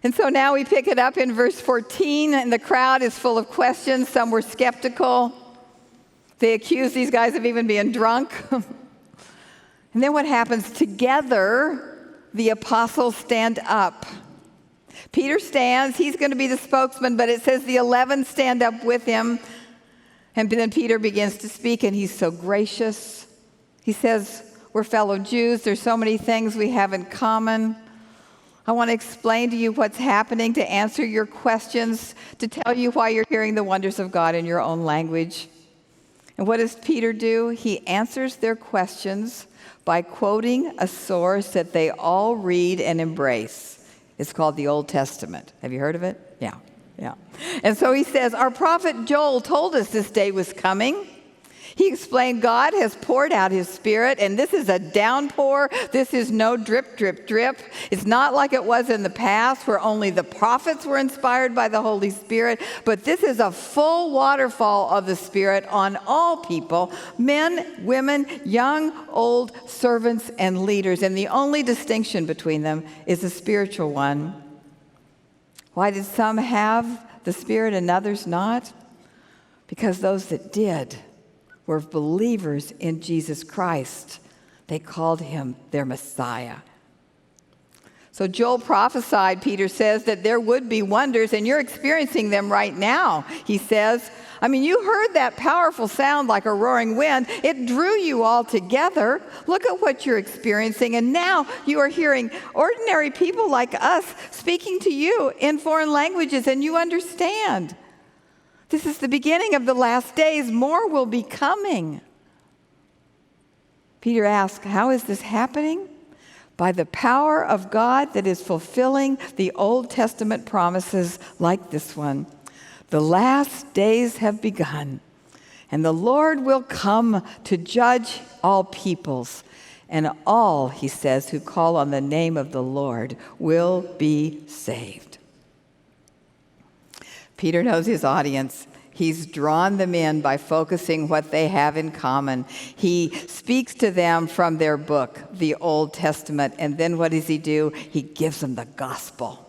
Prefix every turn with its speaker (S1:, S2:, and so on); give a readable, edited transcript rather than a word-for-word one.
S1: And so now we pick it up in verse 14, and the crowd is full of questions. Some were skeptical. They accuse these guys of even being drunk. And then what happens? Together, the apostles stand up. Peter stands. He's going to be the spokesman, but it says the 11 stand up with him. And then Peter begins to speak, and he's so gracious. He says, we're fellow Jews. There's so many things we have in common. I want to explain to you what's happening, to answer your questions, to tell you why you're hearing the wonders of God in your own language. And what does Peter do? He answers their questions by quoting a source that they all read and embrace. It's called the Old Testament. Have you heard of it? Yeah. And so he says, our prophet Joel told us this day was coming. He explained God has poured out his Spirit, and this is a downpour. This is no drip, drip, drip. It's not like it was in the past where only the prophets were inspired by the Holy Spirit, but this is a full waterfall of the Spirit on all people, men, women, young, old, servants, and leaders. And the only distinction between them is a spiritual one. Why did some have the Spirit and others not? Because those that did were believers in Jesus Christ. They called him their Messiah. So Joel prophesied, Peter says, that there would be wonders, and you're experiencing them right now. He says, you heard that powerful sound like a roaring wind. It drew you all together. Look at what you're experiencing, and now you are hearing ordinary people like us speaking to you in foreign languages, and you understand. This is the beginning of the last days. More will be coming. Peter asks, how is this happening? By the power of God that is fulfilling the Old Testament promises like this one. The last days have begun, and the Lord will come to judge all peoples. And all, he says, who call on the name of the Lord will be saved. Peter knows his audience. He's drawn them in by focusing what they have in common. He speaks to them from their book, the Old Testament, and then what does he do? He gives them the gospel.